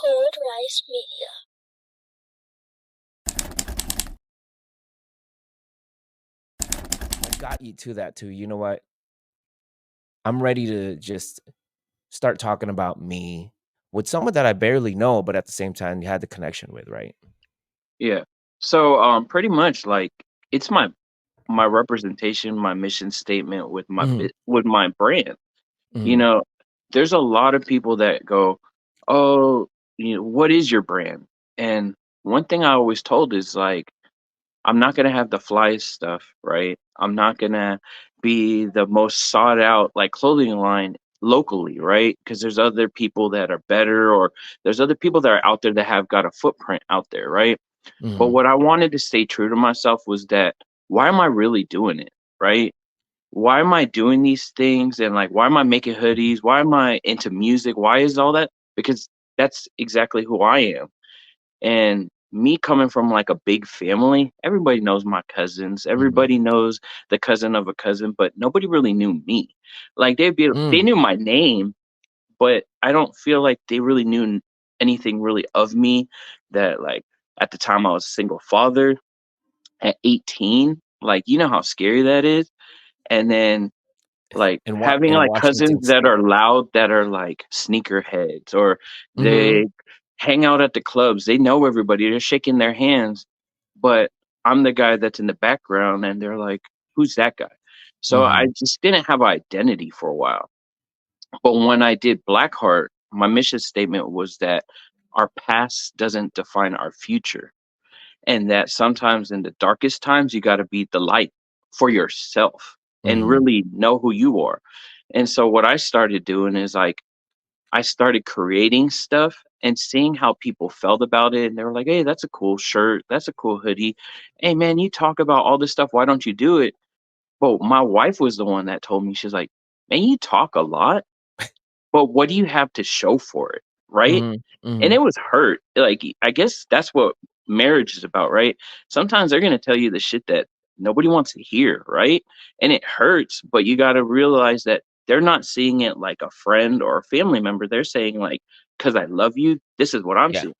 Cold Rice Media. I got you to that too. You know what? I'm ready to just start talking about me with someone that I barely know, but at the same time you had the connection with, right? Yeah. So pretty much like it's my representation, my mission statement with Mhm, with my brand. You mhm, know, there's a lot of people that go, "Oh, what is your brand?" And one thing I always told is like I'm not gonna have the flyest stuff, right? I'm not gonna be the most sought out like clothing line locally, right? Because there's other people that are better, or there's other people that are out there that have got a footprint out there, right? But mhm, what I wanted to stay true to myself was that why am I really doing it, right? Why am I doing these things and like why am I making hoodies? Why am I into music? Why is all that? Because that's exactly who I am. And me coming from like a big family, everybody knows my cousins. mhm, Everybody knows the cousin of a cousin, but nobody really knew me. Like they mm, knew my name, but I don't feel like they really knew anything really of me. That like at the time I was a single father at 18. Like you know how scary that is. And then like having in like Washington cousins that State. are loud, that are like sneakerheads, or Mhm, they hang out at the clubs. They know everybody. They're shaking their hands, but I'm the guy that's in the background, and they're like, "Who's that guy?" So I mhm, just didn't have identity for a while. But when I did Blackheart, my mission statement was that our past doesn't define our future, and that sometimes in the darkest times you got to be the light for yourself and mhm, really know who you are. And so what I started doing is like I started creating stuff and seeing how people felt about it, and they were like, "Hey, that's a cool shirt, that's a cool hoodie. Hey man, you talk about all this stuff, why don't you do it?" But my wife was the one that told me, she's like, "Man, you talk a lot, but what do you have to show for it?" Right? mhm, And it mhm. was hurt. Like, I guess that's what marriage is about, right? Sometimes they're gonna tell you the shit that nobody wants to hear, right? And it hurts, but you gotta realize that they're not seeing it like a friend or a family member. They're saying like, "'Cause I love you, this is what I'm Yeah. seeing."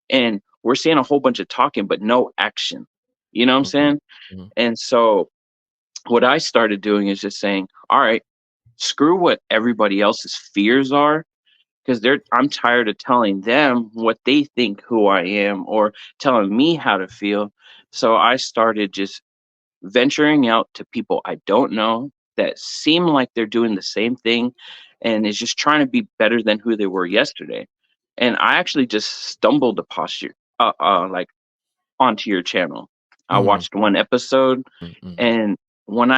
And we're seeing a whole bunch of talking, but no action. You know what I'm Mhm, saying? mhm, And so what I started doing is just saying, "All right, screw what everybody else's fears are, because I'm tired of telling them what they think who I am or telling me how to feel." So I started just venturing out to people I don't know that seem like they're doing the same thing and is just trying to be better than who they were yesterday. And I actually just stumbled upon like onto your channel. I mhm, watched one episode, mhm. and when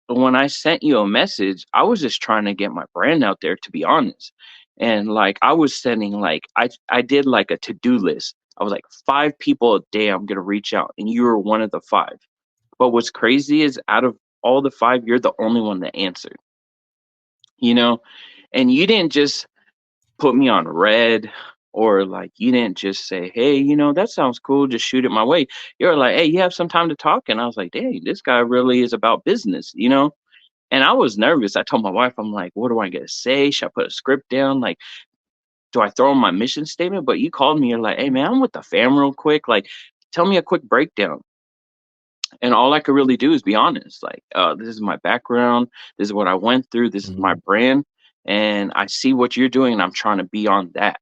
when I sent you a message, I was just trying to get my brand out there, to be honest. And like I was sending like I did like a to-do list. I was like 5 people a day I'm gonna reach out, and you were one of the 5. But what's crazy is out of all the 5, you're the only one that answered, you know? And you didn't just put me on red, or like you didn't just say, "Hey, that sounds cool, just shoot it my way." You're like, "Hey, you have some time to talk?" And I was like, "Dang, this guy really is about business." And I was nervous. I told my wife, I'm like, "What do I gotta say? Should I put a script down? Like, do I throw in my mission statement?" But you called me, you're like, "Hey man, I'm with the fam real quick. Like, tell me a quick breakdown." And all I could really do is be honest. Like, this is my background, this is what I went through, this is my Mhm, brand, and I see what you're doing, and I'm trying to be on that.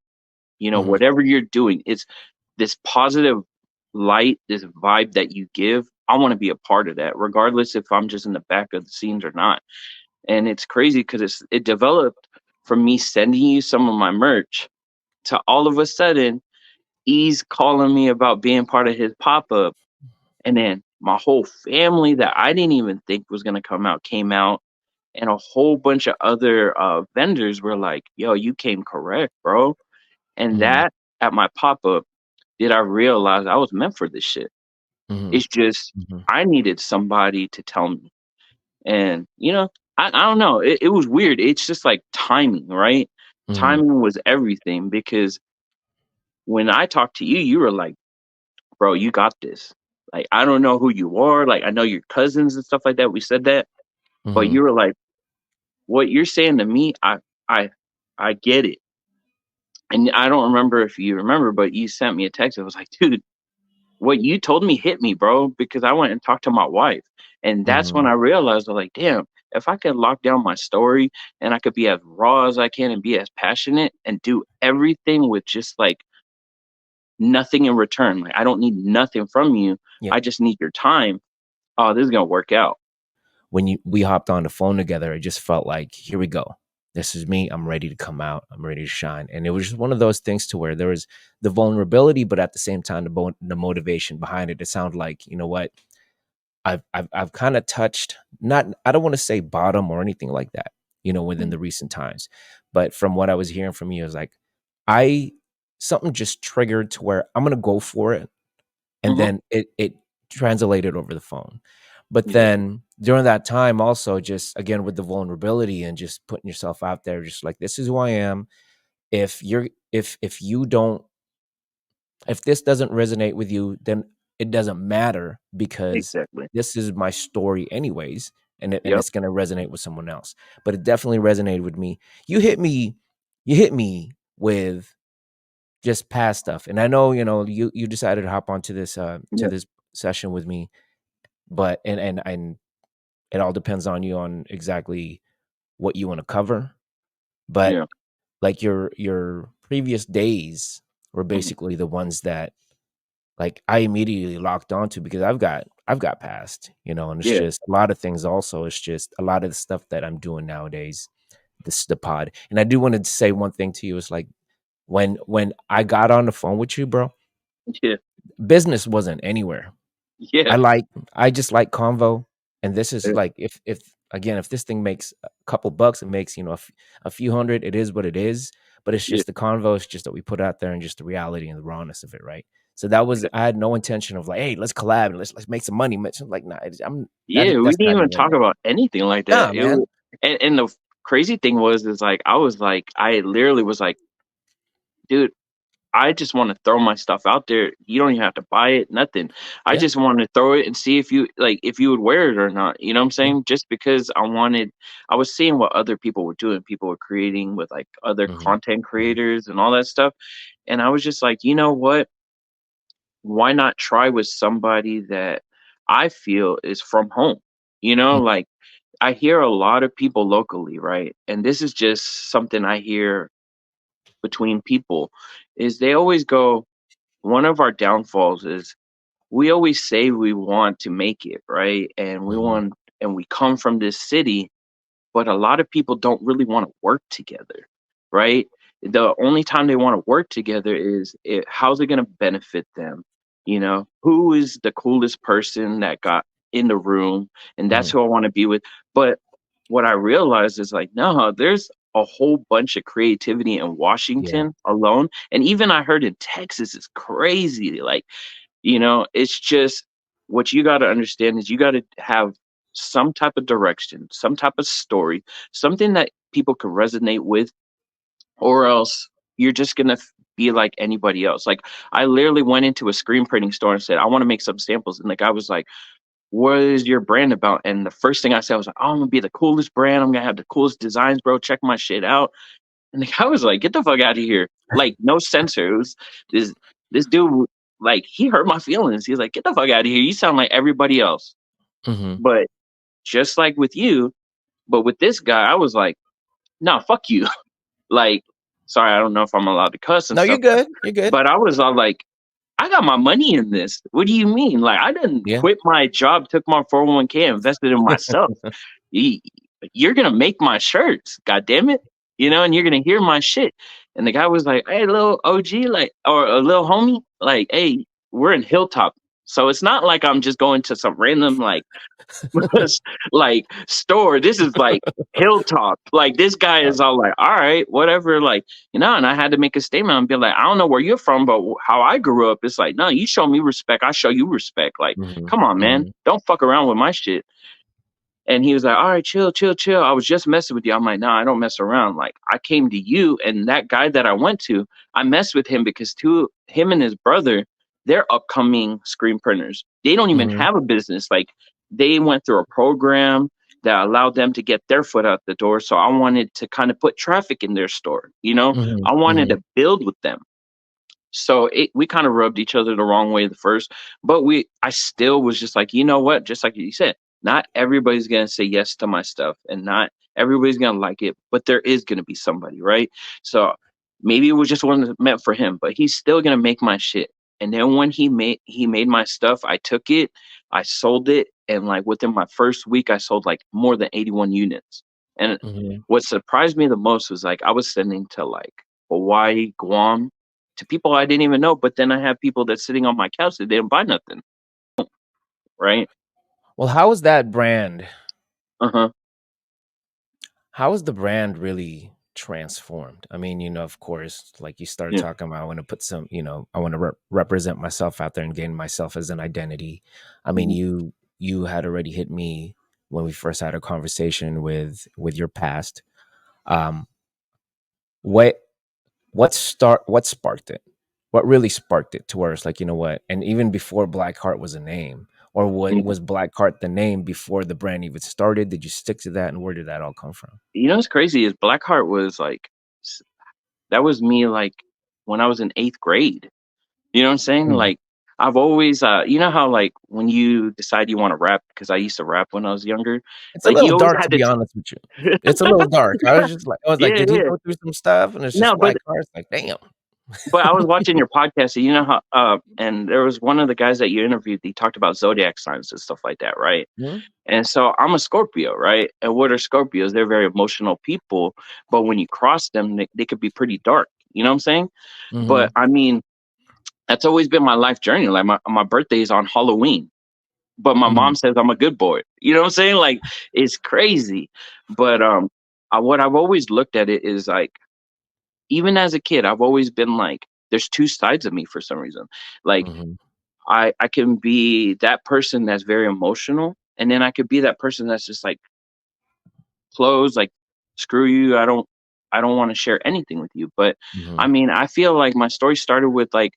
mhm, Whatever you're doing, it's this positive light, this vibe that you give. I want to be a part of that, regardless if I'm just in the back of the scenes or not. And it's crazy because it developed from me sending you some of my merch to all of a sudden he's calling me about being part of his pop-up, and then my whole family that I didn't even think was going to come out came out, and a whole bunch of other vendors were like, "Yo, you came correct, bro." And mhm, that at my pop-up did I realize I was meant for this shit. mhm, It's just mhm, I needed somebody to tell me. And I don't know. It was weird. It's just like timing, right? mhm, Timing was everything, because when I talked to you, you were like, "Bro, you got this." Like, I don't know who you are. Like, I know your cousins and stuff like that. We said that, but mhm, you were like, "What you're saying to me, I I get it." And I don't remember if you remember, but you sent me a text. It was like, dude, what you told me hit me, bro, because I went and talked to my wife. And that's when Mhm. I realized, I'm like, damn, if I could lock down my story and I could be as raw as I can and be as passionate and do everything with just like nothing in return. Like, I don't need nothing from you. Yep. I just need your time. Oh, this is going to work out. When we hopped on the phone together, it just felt like, here we go. This is me. I'm ready to come out. I'm ready to shine. And it was just one of those things to where there was the vulnerability, but at the same time, the motivation behind it. It sounded like, you know what? I've kind of touched, not, I don't want to say bottom or anything like that, within Mm. the recent times. But from what I was hearing from you, it was like, I, something just triggered to where I'm going to go for it. And Mhm. then it translated over the phone. But Yeah. then during that time also, just again with the vulnerability and just putting yourself out there, just like, this is who I am. If you don't, if this doesn't resonate with you, then it doesn't matter, because Exactly. this is my story anyways, and Yep. it's going to resonate with someone else. But it definitely resonated with me. You hit me with just past stuff. And I know, you decided to hop onto this to Yeah. this session with me, but and it all depends on you on exactly what you want to cover. But Yeah. like your previous days were Mhm. basically the ones that, like, I immediately locked onto, because I've got past, and it's Yeah. just a lot of things. Also, it's just a lot of the stuff that I'm doing nowadays. This is the pod. And I do want to say one thing to you. It's like, when I got on the phone with you, bro, Yeah. business wasn't anywhere. Yeah. I like I just like convo, and this is Yeah. like, if again, if this thing makes a couple bucks, it makes, a few hundred, it is what it is. But it's Yeah. just the convo, it's just that we put out there, and just the reality and the rawness of it, right? So that was, Yeah. I had no intention of like, hey, let's collab and let's make some money. Like, nah, I'm Yeah, we that's didn't not even even in talk there. about anything like that. Nah, It was, man. and the crazy thing was is like I was like I literally was like, dude, I just want to throw my stuff out there. You don't even have to buy it, nothing. I Yeah, just want to throw it and see if you like if you would wear it or not. You know what I'm yeah. saying? Just because I was seeing what other people were doing. People were creating with like other Mhm, content mhm, creators and all that stuff. And I was just like, you know what? Why not try with somebody that I feel is from home? You know, mm, like I hear a lot of people locally, right? And this is just something I hear between people is they always go, one of our downfalls is we always say we want to make it, right? And we mhm, want and we come from this city, but a lot of people don't really want to work together, right? The only time they want to work together is how's it going to benefit them? You know, who is the coolest person that got in the room, and that's mhm. who I want to be with. But what I realized is like, no, there's a whole bunch of creativity in Yeah, Washington alone, and even I heard in Texas is crazy. Like, it's just what you got to understand is you got to have some type of direction, some type of story, something that people can resonate with, or else you're just going to be like anybody else. Like, I literally went into a screen printing store and said, I want to make some samples. And the guy was like, what is your brand about? And the first thing I said was like, oh, I'm going to be the coolest brand. I'm going to have the coolest designs, bro. Check my shit out. And the guy was like, "Get the fuck out of here!" Like, no censor. It was this dude. Like, he hurt my feelings. He's like, "Get the fuck out of here! You sound like everybody else." mhm. But just like with you, but with this guy, I was like, "Nah, fuck you." Like, sorry, I don't know if I'm allowed to cuss and No, you're stuff, good. You're good. but I was all like, I got my money in this. What do you mean? Like, I didn't Yeah. quit my job, took my 401k, invested in myself. You, you're gonna make my shirts, god damn it. And you're gonna hear my shit. And the guy was like, hey, little OG, like, or a little homie, like, hey, we're in Hilltop. So it's not like I'm just going to some random like like store. This is like Hilltop. Like this guy is all like, all right, whatever, like, and I had to make a statement and be like, I don't know where you're from, but how I grew up, it's like, no, you show me respect, I show you respect. Like, Mhm, come on, man. mhm, Don't fuck around with my shit. And he was like, all right, chill, chill, chill. I was just messing with you. I'm like, nah, I don't mess around. Like, I came to you, and that guy that I went to, I messed with him because him and his brother, they're upcoming screen printers. They don't even mhm, have a business. Like, they went through a program. that allowed them to get their foot out the door. So I wanted to kind of put traffic in their store, you know? Mhm, I wanted mhm, to build with them. So we kind of rubbed each other the wrong way the first, but I still was just like, you know what? Just like you said, not everybody's gonna say yes to my stuff, and not everybody's gonna like it, but there is gonna be somebody, right? So maybe it was just wasn't meant for him, but he's still gonna make my shit. And then when he made my stuff, I took it, I sold it, and like within my first week, I sold like more than 81 units. And mhm. what surprised me the most was like I was sending to like Hawaii, Guam, to people I didn't even know. But then I have people that's sitting on my couch that didn't buy nothing, right? Well, how is that brand Uh huh. how is the brand really transformed? I mean, of course, like you started Yeah. talking about, I want to put some, I want to represent myself out there and gain myself as an identity. I mean, Mhm. you had already hit me when we first had a conversation with your past. Um, what what sparked it? What really sparked it to where it's like, you know what? And even before Blackheart was a name, or what Yeah. was Blackheart the name before the brand even started? Did you stick to that, and where did that all come from? You know what's crazy is Blackheart was like s- that was me like when I was in eighth grade. You know what I'm saying? Mm. Like I've always, you know how like when you decide you want to rap, because I used to rap when I was younger. It's a Like little you always dark, had to to. be honest with you. It's a little dark. I was like, Yeah, "Did he yeah. go through some stuff?" And it's just No, but Blackheart. It's like, "Damn." I was watching your podcast, and you know how, and there was one of the guys that you interviewed. He talked about zodiac signs and stuff like that, right? Mhm, And so I'm a Scorpio, right? And what are Scorpios? They're very emotional people, but when you cross them, they could be pretty dark. You know what I'm saying? But mhm, I mean, that's always been my life journey. Like my birthday is on Halloween, but my mhm, mom says I'm a good boy. You know what I'm saying? Like it's crazy. But what I've always looked at it is like, even as a kid, I've always been like, there's two sides of me for some reason. Like mhm, I can be that person that's very emotional, and then I could be that person that's just like closed, like screw you, I don't want to share anything with you. But I mhm, mean, I feel like my story started with like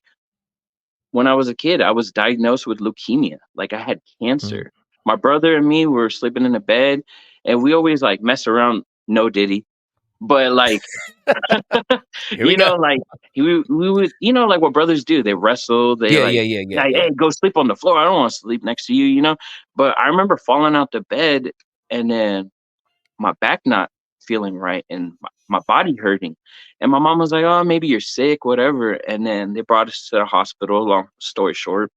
when I was a kid, I was diagnosed with leukemia. Like I had mhm. cancer. My brother and me were sleeping in a bed, and we always like mess around, no diddy. But like Here we go. like we would, like what brothers do. They wrestle. They Yeah, yeah, yeah, yeah, like, yeah. hey, go sleep on the floor. I don't want to sleep next to you. But I remember falling out the bed, and then my back not feeling right, and my body hurting. And my mom was like, "Oh, maybe you're sick, whatever." And then they brought us to the hospital. Long story short,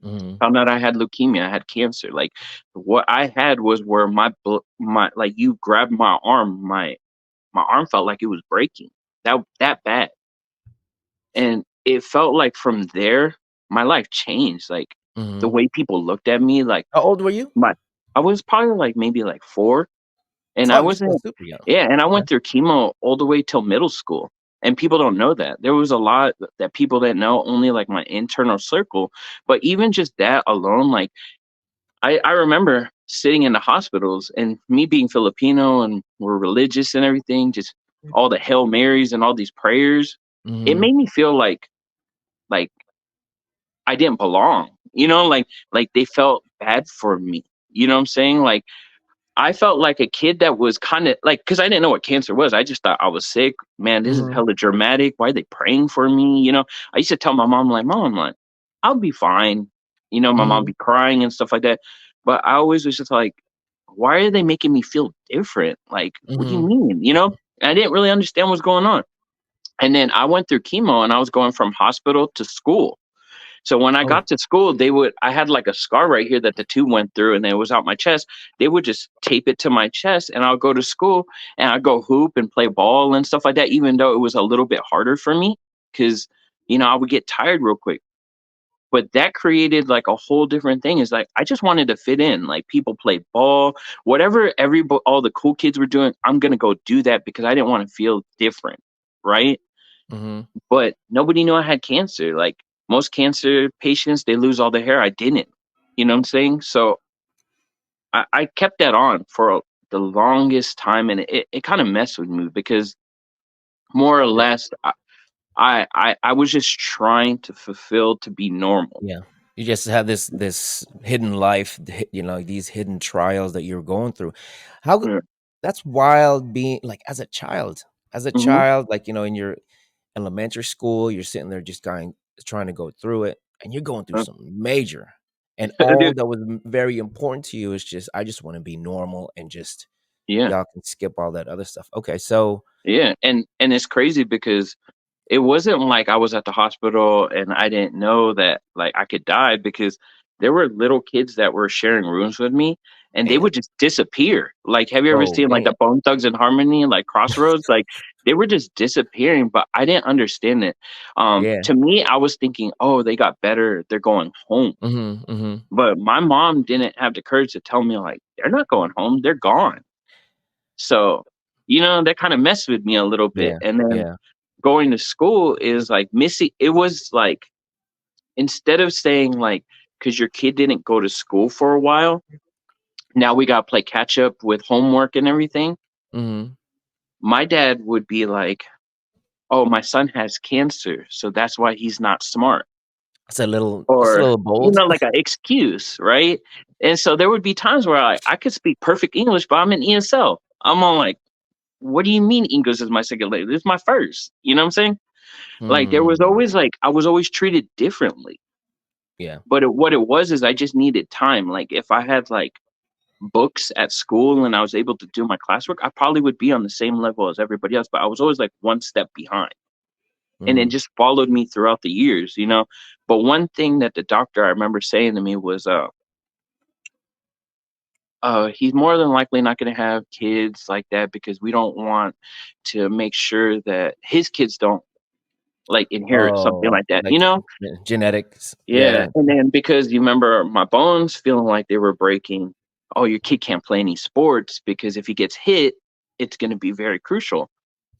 Mhm, found out I had leukemia. I had cancer. Like what I had was where my like you grabbed my arm felt like it was breaking. That bad. And it felt like from there, my life changed. Like the mhm. way people looked at me, like How old were you? my I was probably like maybe like 4, and I Oh, you're still wasn't. super young. Yeah, and I Okay. went through chemo all the way till middle school. And people don't know that. There was a lot that people didn't know, only like my internal circle. But even just that alone, like I remember sitting in the hospitals, and me being Filipino and we're religious and everything, just all the Hail Marys and all these prayers, it Mhm, made me feel like I didn't belong. Like they felt bad for me. You know what I'm saying? Like I felt like a kid that was kind of like, because I didn't know what cancer was. I just thought I was sick. Man, this is mhm, hella dramatic. Why are they praying for me? I used to tell my mom, like, Mom, like, I'll be fine. My mom mhm, be crying and stuff like that. But I always was just like, why are they making me feel different? Like, what do you mhm. mean? I didn't really understand what's going on. And then I went through chemo, and I was going from hospital to school. So when I Oh, got to school, I had like a scar right here that the tube went through, and it was out my chest. They would just tape it to my chest, and I'll go to school, and I go hoop and play ball and stuff like that, even though it was a little bit harder for me because, I would get tired real quick. But that created like a whole different thing. Is like, I just wanted to fit in. Like people play ball, whatever all the cool kids were doing, I'm going to go do that because I didn't want to feel different. Right. mhm. But nobody knew I had cancer. Like most cancer patients, they lose all their hair. I didn't. You know what I'm saying? So I kept that on for the longest time, and it kind of messed with me because more or Yeah, less, I was just trying to fulfill to be normal. yeah. You just have this hidden life, these hidden trials that you're going through. How Yeah. That's wild being like as a child. As a Mhm. child, like, in your elementary school, you're sitting there just trying to go through it, and you're going through Uh, something major. And all dude, that was very important to you is just, I just want to be normal and just yeah. y'all can skip all that other stuff. Okay, so Yeah, and it's crazy because it wasn't like I was at the hospital and I didn't know that, like, I could die because there were little kids that were sharing rooms with me, and they man, would just disappear. Like, have you ever oh seen, like, man, the Bone Thugs and Harmony, like, Crossroads? Like, they were just disappearing, but I didn't understand it. yeah, To me, I was thinking, "Oh, they got better, they're going home." mm-hmm, mm-hmm, But my mom didn't have the courage to tell me, like, "They're not going home, they're gone." So, that kinda messed with me a little bit, yeah, and then yeah, going to school is, like, missing it was, like, instead of saying, like, because your kid didn't go to school for a while, now we gotta play catch up with homework and everything, mm-hmm. my dad would be like, "Oh, my son has cancer, so that's why he's not smart." It's a Or, little bold. like an excuse, right? And so there would be times where I could speak perfect English, but I'm in ESL. I'm all like, "What do you mean English is my second language? This is my first." You know what I'm saying? Like, there was Mm, always, like I was always treated differently, yeah, but what it was is I just needed time. Like, if I had, like, books at school and I was able to do my classwork, I probably would be on the same level as everybody else, but I was always, like, one step behind, and it mm, just followed me throughout the years. But one thing that the doctor I remember saying to me was, he's more than likely not gonna have kids like that because we don't want to make sure that his kids don't, like, inherit something oh, like that, like you know? genetics, Yeah, yeah, and then because you remember my bones feeling like they were breaking, "Oh, your kid can't play any sports because if he gets hit, it's gonna be very crucial."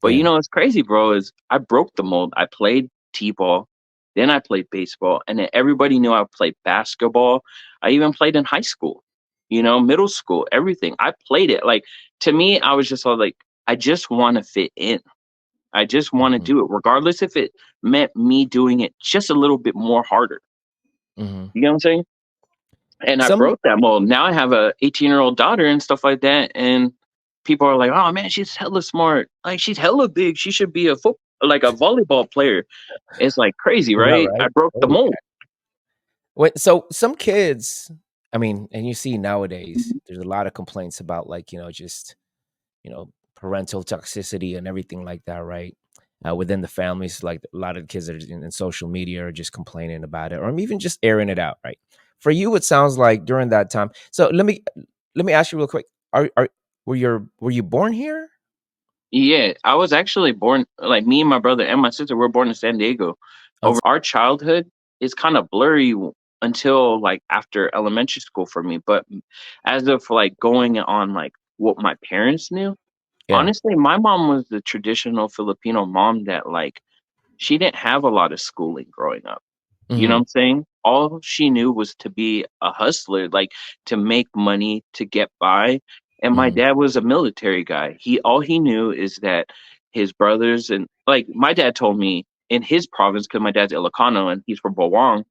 But yeah, what's crazy, bro, is I broke the mold. I played T-ball, then I played baseball, and then everybody knew I played basketball. I even played in high school, middle school, everything. I played it. Like, to me, I was just all like, I just wanna fit in. I just wanna mhm, do it, regardless if it meant me doing it just a little bit more harder. mhm. You know what I'm saying? And I Some broke that mold. Now I have a 18-year-old daughter and stuff like that, and people are like, "Oh, man, she's hella smart. Like, she's hella big. She should be like a volleyball player." It's, like, crazy, I know, right? I right? broke the Oh, mold. yeah. So some kids, I mean, and you see nowadays, Mhm. there's a lot of complaints about, like, just, parental toxicity and everything like that, right? Within the families, like a lot of the kids that are in social media are just complaining about it, or even just airing it out, right? For you, it sounds like during that time. So let me ask you real quick: Are were you born here? Yeah, I was actually born like, me and my brother and my sister were born in San Diego. Oh, Our childhood is kinda blurry until, like, after elementary school for me, but as of, like, going on, like, what my parents knew, yeah. honestly, my mom was the traditional Filipino mom that, like, she didn't have a lot of schooling growing up. You know what Hmm. I'm saying? All she knew was to be a hustler, like, to make money, to get by, and my Hmm. dad was a military guy. All he knew is that his brothers and like, my dad told me in his province, because my dad's Ilocano and he's from Bawang,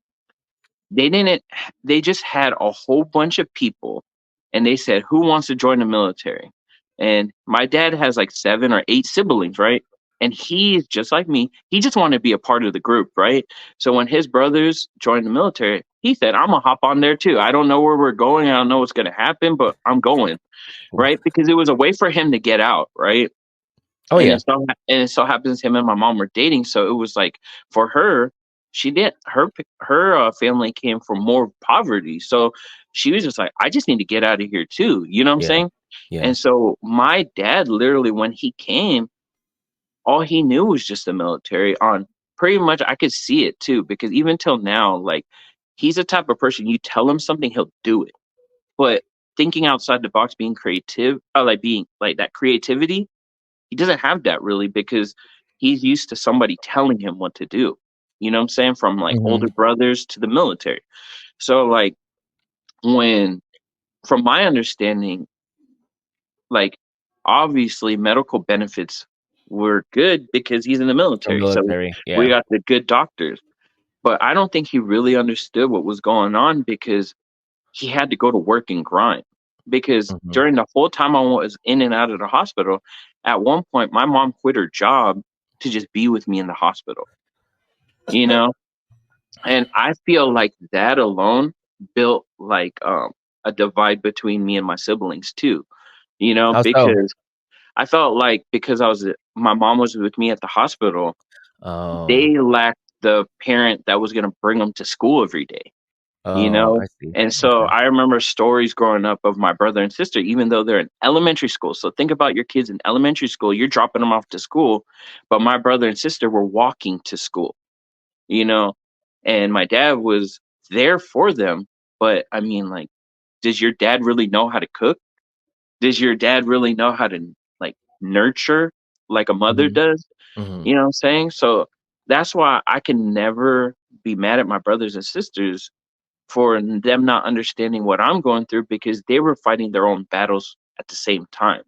they just had a whole bunch of people, and they said, "Who wants to join the military?" And my dad has, like, 7 or 8 siblings, right? And he's just like me, he just wanted to be a part of the group, right? So when his brothers joined the military, he said, "Imma hop on there too. I don't know where we're going, I don't know what's gonna happen, but I'm going." Right? Because it was a way for him to get out, right? Oh And yeah. it so happens him and my mom were dating, so it was like, for her, she didn't her family came from more poverty, so she was just like, "I just need to get out of here too," you know what I'm Yeah. saying? Yeah. And so my dad literally, when he came, all he knew was just the military on pretty much I could see it too, because even till now, like, he's the type of person, you tell him something, he'll do it. But thinking outside the box, being creative, like, being like, that creativity, he doesn't have that really because he's used to somebody telling him what to do. You know what I'm saying? From, like, older Hmm. brothers to the military. So, like, when from my understanding, like, obviously medical benefits were good because he's in the From military. So military. we Yeah. got the good doctors. but I don't think he really understood what was going on because he had to go to work and grind. Because Mhm. during the whole time I was in and out of the hospital, at one point my mom quit her job to just be with me in the hospital, you know? And I feel like that alone built like a divide between me and my siblings too, How so? because I felt like because my mom was with me at the hospital, Oh. they lacked the parent that was gonna bring them to school every day, you Oh, know? I see. And so Okay. I remember stories growing up of my brother and sister, even though they're in elementary school. So think about your kids in elementary school, you're dropping them off to school, but my brother and sister were walking to school, you know? And my dad was there for them, but I mean, like, does your dad really know how to cook? Does your dad really know how to, like, nurture like a mother Mhm. does? Mhm. You know what I'm saying? So that's why I can never be mad at my brothers and sisters for them not understanding what I'm going through because they were fighting their own battles at the same time.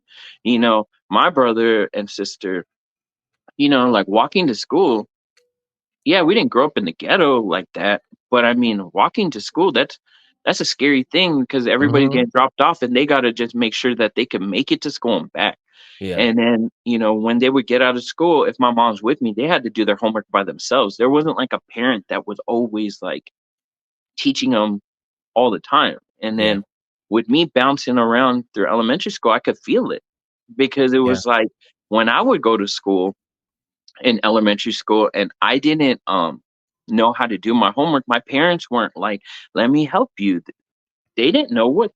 My brother and sister, like walking to school, yeah, we didn't grow up in the ghetto like that, but I mean, walking to school, that's a scary thing because everybody's Mhm. getting dropped off and they gotta just make sure that they can make it to school and back. Yeah. And then, when they would get out of school, if my mom's with me, they had to do their homework by themselves. There wasn't like a parent that was always like teaching them all the time. And Yeah. then with me bouncing around through elementary school, I could feel it because it Yeah. was like when I would go to school in elementary school and I didn't know how to do my homework, my parents weren't like, "Let me help you." They didn't know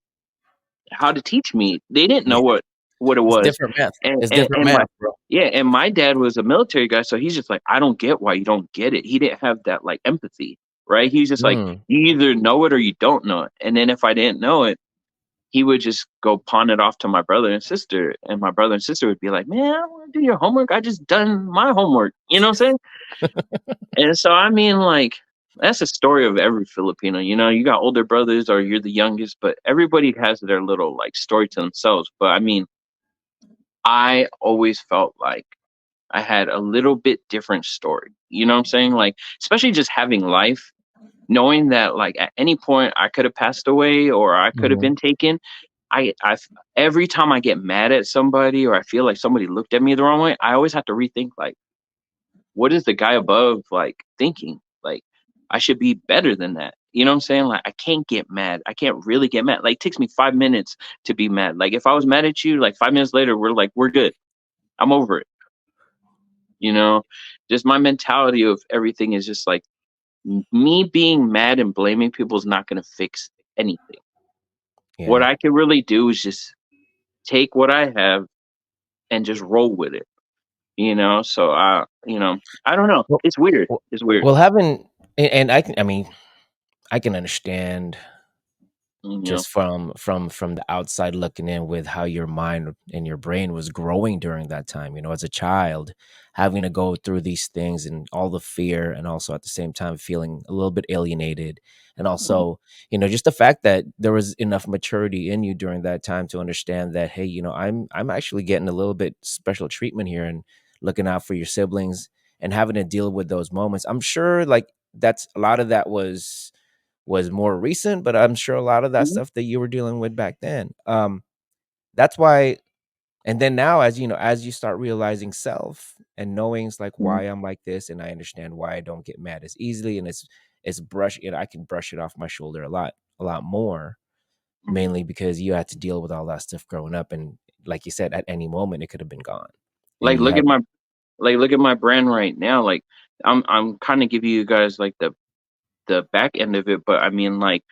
how to teach me. They didn't know Yeah. what it It's was. different math. And It's and, different and my math, bro. yeah, and my dad was a military guy, so he's just like, "I don't get why you don't get it." He didn't have that like empathy, right? He's just like, Mm. "You either know it or you don't know it." And then if I didn't know it, he would just go pawn it off to my brother and sister, and my brother and sister would be like, "Man, I don't want to do your homework. I just done my homework." You know what I'm saying? And so I mean, like, that's a story of every Filipino. You got older brothers or you're the youngest, but everybody has their little like story to themselves. But I mean, I always felt like I had a little bit different story. You know what I'm saying? Like, especially just having life, knowing that like at any point I could have passed away or I could have Mhm. been taken. Every time I get mad at somebody or I feel like somebody looked at me the wrong way, I always have to rethink like, what is the guy above like thinking? Like, I should be better than that. You know what I'm saying? Like, I can't get mad. I can't really get mad. Like, it takes me 5 minutes to be mad. Like, if I was mad at you, like 5 minutes later, we're good. I'm over it. You know, just my mentality of everything is just like me being mad and blaming people is not going to fix anything. What Yeah. I can really do is just take what I have and just roll with it. So I don't know. Well It's weird. well It's weird. well, having and I mean, I can understand You know. just from the outside looking in with how your mind and your brain was growing during that time, as a child, having to go through these things and all the fear, and also at the same time feeling a little bit alienated, and Mhm. also, just the fact that there was enough maturity in you during that time to understand that, hey, I'm actually getting a little bit special treatment here, and looking out for your siblings, and having to deal with those moments. I'm sure like that's a lot of that was more recent, but I'm sure a lot of that Mhm. stuff that you were dealing with back then. That's why, and then now, as you start realizing self and knowing it's like Mhm. why I'm like this, and I understand why I don't get mad as easily, and it's I can brush it off my shoulder a lot more, Mhm. mainly because you had to deal with all that stuff growing up, and like you said, at any moment it could have been gone, and Like you look at had my brand right now. Like I'm kind of giving you guys like the back end of it, but I mean like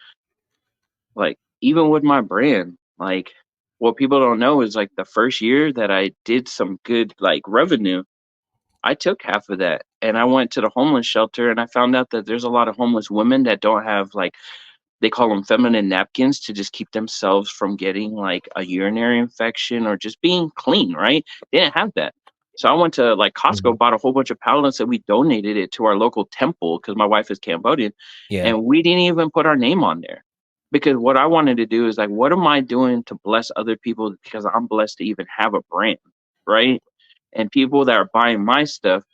even with my brand, like what people don't know is like the first year that I did some good like revenue, I took half of that and I went to the homeless shelter and I found out that there's a lot of homeless women that don't have like they call them feminine napkins to just keep themselves from getting like a urinary infection or just being clean, right? They didn't have that. So I went to like Mhm. Costco, bought a whole bunch of pallets and we donated it to our local temple because my wife is Cambodian. Yeah. And we didn't even put our name on there. Because what I wanted to do is like, what am I doing to bless other people? Because I'm blessed to even have a brand, right? And people that are buying my stuff,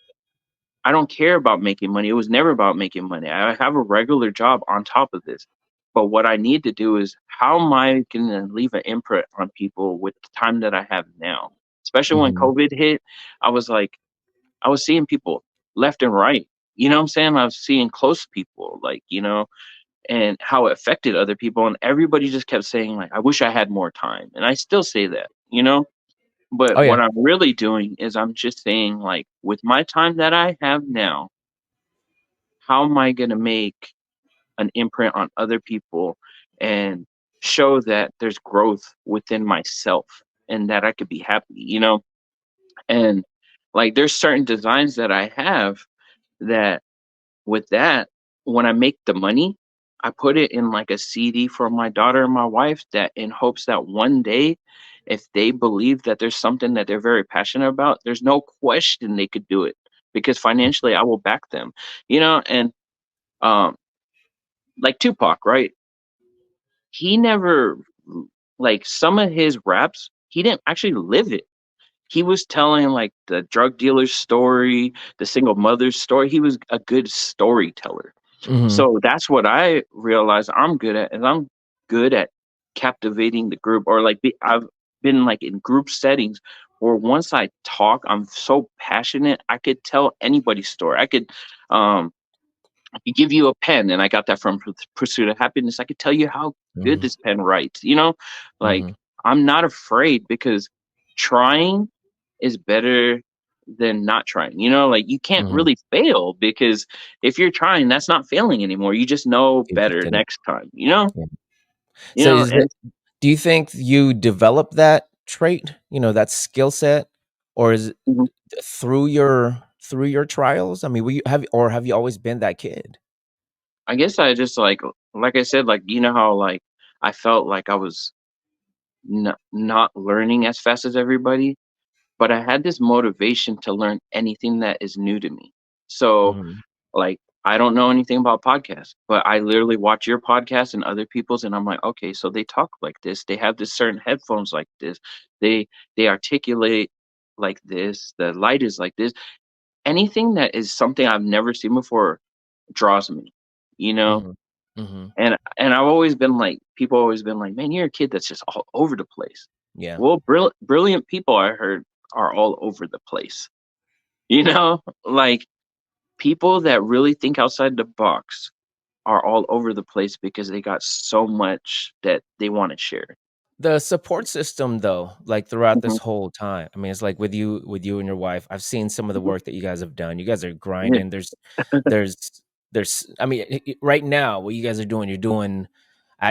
I don't care about making money. It was never about making money. I have a regular job on top of this. But what I need to do is how am I gonna leave an imprint on people with the time that I have now? Especially when Mhm. COVID hit, I was like, I was seeing people left and right. You know what I'm saying? I was seeing close people, like, and how it affected other people. And everybody just kept saying, like, I wish I had more time. And I still say that. Oh, But yeah. what I'm really doing is I'm just saying, like, with my time that I have now, how am I going to make an imprint on other people and show that there's growth within myself and that I could be happy? And like, there's certain designs that I have that with that, when I make the money, I put it in like a CD for my daughter and my wife that in hopes that one day, if they believe that there's something that they're very passionate about, there's no question they could do it because financially I will back them. And um like Tupac, right? He never like some of his raps, he didn't actually live it. He was telling like the drug dealer's story, the single mother's story. He was a good storyteller. Mhm. So that's what I realized I'm good at, and I'm good at captivating the group or I've been like in group settings where once I talk, I'm so passionate, I could tell anybody's story. Um I could give you a pen, and I got that from Pursuit of Happiness. I could tell you how good Mhm. this pen writes. Like Mhm. I'm not afraid because trying is better than not trying. Like you can't Mhm. really fail because if you're trying, that's not failing anymore. You just know You just better did it. next time, you know? Yeah. You So know, is that, and do you think you developed that trait, that skill set, or is it mhm, through your trials? I mean, have you always been that kid? I guess I just like I said, like how like I felt like I was not learning as fast as everybody, but I had this motivation to learn anything that is new to me. So, Mhm. like, I don't know anything about podcasts, but I literally watch your podcast and other people's, and I'm like, okay, so they talk like this. They have this certain headphones like this. They they articulate like this. The light is like this. Anything that is something I've never seen before draws me, you know. Mhm. Mhm. And I've always been like, people always been like, man, you're a kid that's just all over the place. Yeah. Well, brilliant people I heard are all over the place. Like people that really think outside the box are all over the place because they got so much that they want to share. The support system though, like, throughout this Mhm, whole time, I mean, it's like with you and your wife, I've seen some of the mhm. work that you guys have done. You guys are Yeah. grinding. There's I mean, right now, what you guys are doing,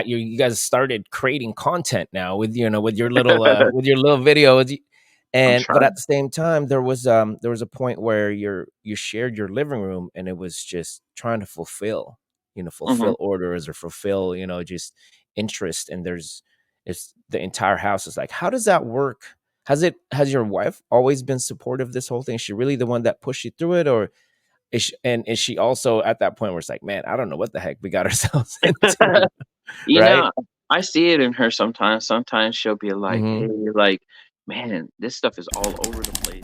you guys started creating content now with your little video, I'm but at trying. the same time, there was a point where you shared your living room, and it was just trying to Mhm. fulfill orders, or fulfill, just interest, and it's the entire house is like, how does that work? Has your wife always been supportive of this whole thing? Is she really the one that pushed you through it, or is she also at that point where it's like, man, I don't know what the heck we got ourselves into, You right? know, I see it in her sometimes. Sometimes she'll be like, "Hey, Mhm. like, man, this stuff is all over the place."